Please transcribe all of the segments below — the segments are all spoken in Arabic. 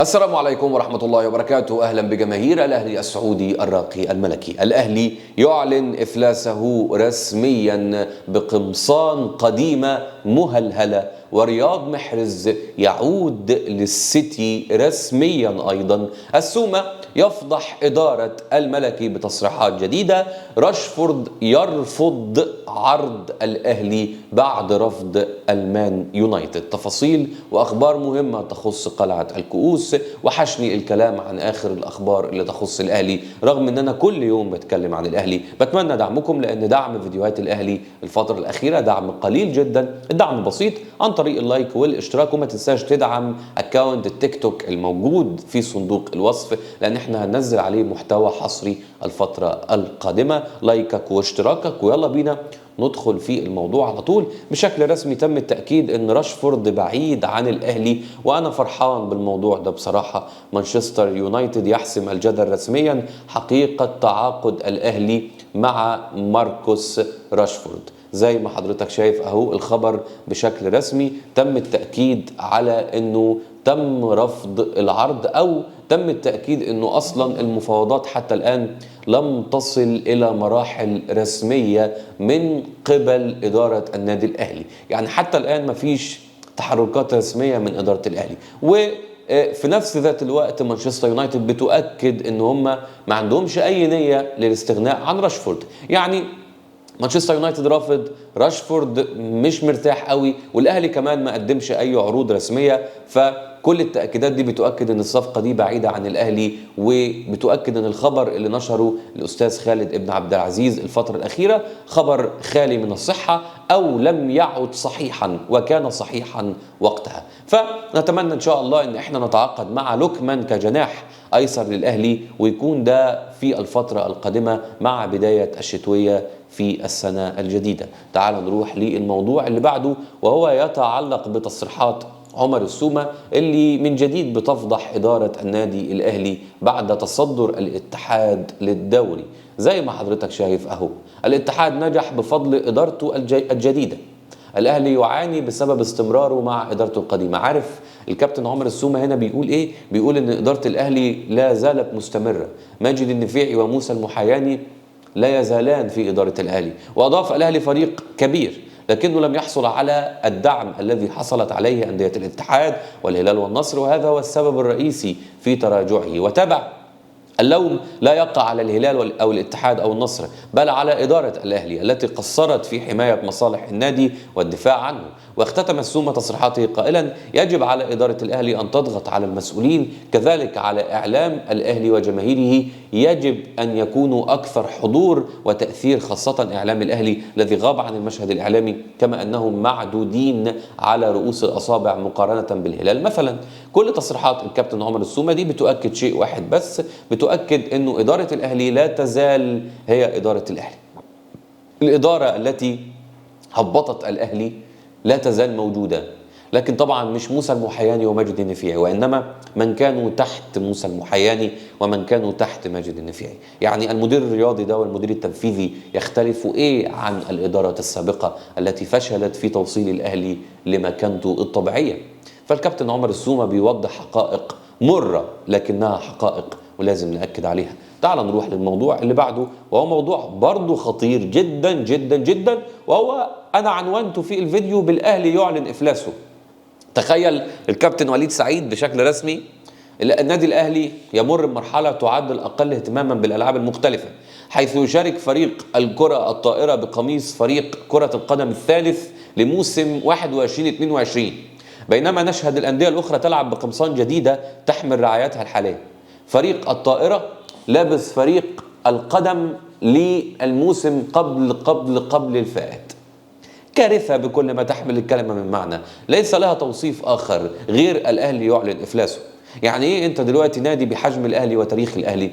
السلام عليكم ورحمة الله وبركاته. أهلا بجماهير الأهلي السعودي الراقي الملكي. الأهلي يعلن إفلاسه رسميا بقمصان قديمة مهلهلة، ورياض محرز يعود للسيتي رسميا أيضا. السومة يفضح إدارة الملكي بتصريحات جديدة. راشفورد يرفض عرض الأهلي بعد رفض المان يونايتد. تفاصيل وأخبار مهمة تخص قلعة الكؤوس. وحشني الكلام عن آخر الأخبار اللي تخص الأهلي، رغم أن أنا كل يوم بتكلم عن الأهلي. بتمنى دعمكم، لأن دعم فيديوهات الأهلي الفترة الأخيرة دعم قليل جدا. الدعم بسيط عن طريق اللايك والاشتراك، وما تنساش تدعم أكاونت التيك توك الموجود في صندوق الوصف، لأن احنا هننزل عليه محتوى حصري الفترة القادمة. لايكك واشتراكك، ويلا بينا ندخل في الموضوع على طول. بشكل رسمي تم التأكيد ان راشفورد بعيد عن الأهلي، وأنا فرحان بالموضوع ده بصراحة. مانشستر يونايتد يحسم الجدل رسميا حقيقة تعاقد الأهلي مع ماركوس راشفورد. زي ما حضرتك شايف اهو الخبر بشكل رسمي، تم التأكيد على انه تم رفض العرض، او تم التأكيد انه اصلا المفاوضات حتى الان لم تصل الى مراحل رسمية من قبل ادارة النادي الاهلي. يعني حتى الان مفيش تحركات رسمية من ادارة الاهلي. في نفس ذات الوقت مانشستر يونايتد بتؤكد ان هم ما عندهمش اي نية للاستغناء عن راشفورد. يعني مانشستر يونايتد رافض، راشفورد مش مرتاح قوي، والاهلي كمان ما قدمش اي عروض رسميه. فكل التاكيدات دي بتؤكد ان الصفقه دي بعيده عن الاهلي، وبتؤكد ان الخبر اللي نشره الاستاذ خالد ابن عبد العزيز الفتره الاخيره خبر خالي من الصحه، او لم يعد صحيحا وكان صحيحا وقتها. فنتمنى ان شاء الله ان احنا نتعاقد مع لوكمان كجناح ايسر للاهلي، ويكون ده في الفتره القادمه مع بدايه الشتويه في السنة الجديدة. تعال نروح للموضوع اللي بعده، وهو يتعلق بتصريحات عمر السومة اللي من جديد بتفضح إدارة النادي الأهلي بعد تصدر الاتحاد للدوري. زي ما حضرتك شايف أهو، الاتحاد نجح بفضل إدارته الجديدة. الأهلي يعاني بسبب استمراره مع إدارته القديمة. عارف الكابتن عمر السومة هنا بيقول إيه؟ بيقول إن إدارة الأهلي لا زالت مستمرة. ماجد النفيعي وموسى المحياني لا يزالان في إدارة الأهلي. وأضاف: الأهلي فريق كبير، لكنه لم يحصل على الدعم الذي حصلت عليه أندية الاتحاد والهلال والنصر، وهذا هو السبب الرئيسي في تراجعه. وتابع: اللوم لا يقع على الهلال أو الاتحاد أو النصر، بل على إدارة الأهلي التي قصرت في حماية مصالح النادي والدفاع عنه. واختتم السومة تصريحاته قائلا: يجب على إدارة الأهلي أن تضغط على المسؤولين، كذلك على إعلام الأهلي وجماهيره. يجب أن يكونوا أكثر حضور وتأثير، خاصة إعلام الأهلي الذي غاب عن المشهد الإعلامي، كما أنهم معدودين على رؤوس الأصابع مقارنة بالهلال مثلا. كل تصريحات الكابتن عمر السومة دي بتؤكد شيء واحد بس، بتؤكد أنه إدارة الأهلي لا تزال هي إدارة الأهلي. الإدارة التي هبطت الأهلي لا تزال موجودة، لكن طبعا مش موسى المحياني وماجد النفيعي، وإنما من كانوا تحت موسى المحياني ومن كانوا تحت ماجد النفيعي. يعني المدير الرياضي ده والمدير التنفيذي يختلفوا إيه عن الإدارات السابقة التي فشلت في توصيل الأهلي لمكانته الطبيعية. فالكابتن عمر السومة بيوضح حقائق مرة، لكنها حقائق ولازم نأكد عليها. تعال نروح للموضوع اللي بعده، وهو موضوع برضه خطير جدا جدا جدا، وهو أنا عنوانته في الفيديو بالأهلي يعلن إفلاسه. تخيل الكابتن وليد سعيد بشكل رسمي: النادي الأهلي يمر بمرحلة تعد الأقل اهتماما بالألعاب المختلفة، حيث يشارك فريق الكرة الطائرة بقميص فريق كرة القدم الثالث لموسم 21-22، بينما نشهد الأندية الأخرى تلعب بقمصان جديدة تحمل رعايتها الحالية. فريق الطائرة لابس فريق القدم للموسم قبل الفائت. كارثة بكل ما تحمل الكلمة من معنى، ليس لها توصيف آخر غير الأهلي يعلن إفلاسه. يعني إيه أنت دلوقتي نادي بحجم الأهلي وتاريخ الأهلي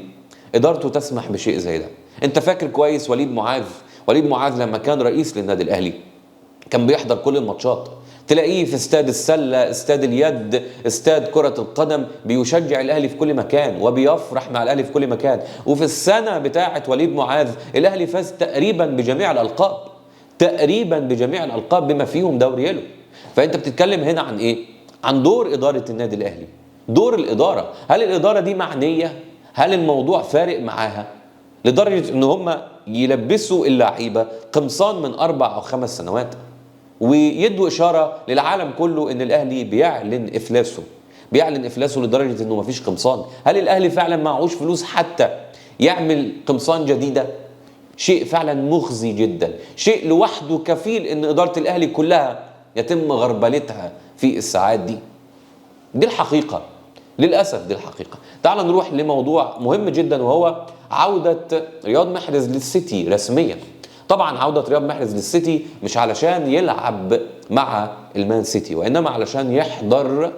إدارته تسمح بشيء زي ده؟ أنت فاكر كويس وليد معاذ لما كان رئيس للنادي الأهلي كان بيحضر كل الماتشات، تلاقيه في استاد السلة، استاد اليد، استاد كرة القدم، بيشجع الأهلي في كل مكان وبيفرح مع الأهلي في كل مكان. وفي السنة بتاعة وليد معاذ الأهلي فاز تقريبا بجميع الألقاب، بما فيهم دوري يلو. فأنت بتتكلم هنا عن إيه؟ عن دور إدارة النادي الأهلي. دور الإدارة. هل الإدارة دي معنية؟ هل الموضوع فارق معاها لدرجة إن هم يلبسوا اللعيبة قمصان من 4 أو 5 سنوات ويدوا إشارة للعالم كله إن الأهلي بيعلن إفلاسه، بيعلن إفلاسه لدرجة إنه مفيش قمصان؟ هل الأهلي فعلا معهوش فلوس حتى يعمل قمصان جديدة؟ شيء فعلا مخزي جدا، شيء لوحده كفيل إن إدارة الأهلي كلها يتم غربلتها في الساعات دي. دي الحقيقة، للأسف دي الحقيقة. تعال نروح لموضوع مهم جدا، وهو عودة رياض محرز للسيتي رسميا. طبعا عودة رياض محرز للسيتي مش علشان يلعب مع المان سيتي، وإنما علشان يحضر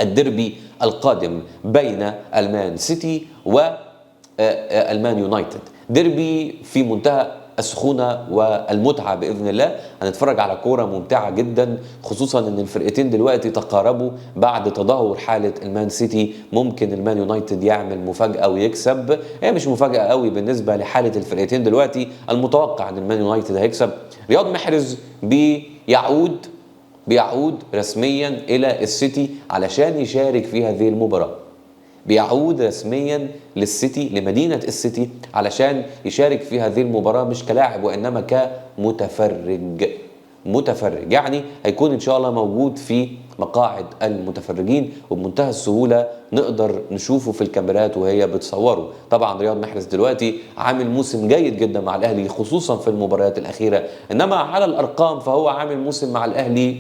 الديربي القادم بين المان سيتي والمان يونايتد. ديربي في منتهى السخونة والمتعة بإذن الله. هنتفرج على كورة ممتعة جدا، خصوصا ان الفرقتين دلوقتي تقاربوا بعد تدهور حالة المان سيتي. ممكن المان يونايتد يعمل مفاجأة ويكسب، هي مش مفاجأة قوي بالنسبة لحالة الفرقتين دلوقتي. المتوقع ان المان يونايتد هيكسب. رياض محرز بيعود رسميا الى السيتي علشان يشارك في هذه المباراة. بيعود رسميا للسيتي، لمدينة السيتي، علشان يشارك في هذه المباراة مش كلاعب وإنما متفرج. يعني هيكون إن شاء الله موجود في مقاعد المتفرجين، وبمنتهى السهولة نقدر نشوفه في الكاميرات وهي بتصوره. طبعا رياض محرز دلوقتي عامل موسم جيد جدا مع الأهلي، خصوصا في المباريات الأخيرة، إنما على الأرقام فهو عامل موسم مع الأهلي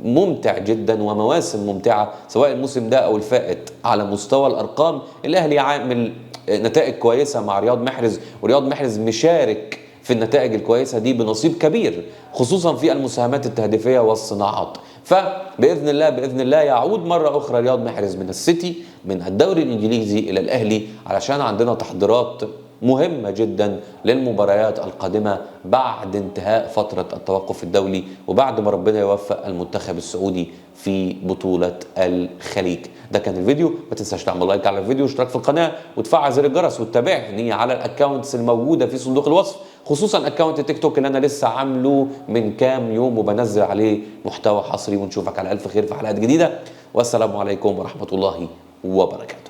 ممتع جدا ومواسم ممتعة، سواء الموسم ده أو الفائت. على مستوى الأرقام الأهلي عامل نتائج كويسة مع رياض محرز، ورياض محرز مشارك في النتائج الكويسة دي بنصيب كبير، خصوصا في المساهمات التهديفية والصناعات. بإذن الله يعود مرة أخرى رياض محرز من السيتي من الدوري الإنجليزي إلى الأهلي، علشان عندنا تحضيرات مهمة جدا للمباريات القادمة بعد انتهاء فترة التوقف الدولي، وبعد ما ربنا يوفق المنتخب السعودي في بطولة الخليج. ده كان الفيديو، ما تنساش تعمل لايك على الفيديو واشتراك في القناة وتفعل زر الجرس وتتابعني على الاكونتس الموجودة في صندوق الوصف، خصوصا اكونت التيك توك اللي انا لسه عامله من كام يوم وبنزل عليه محتوى حصري. ونشوفك على ألف خير في حلقات جديدة، والسلام عليكم ورحمة الله وبركاته.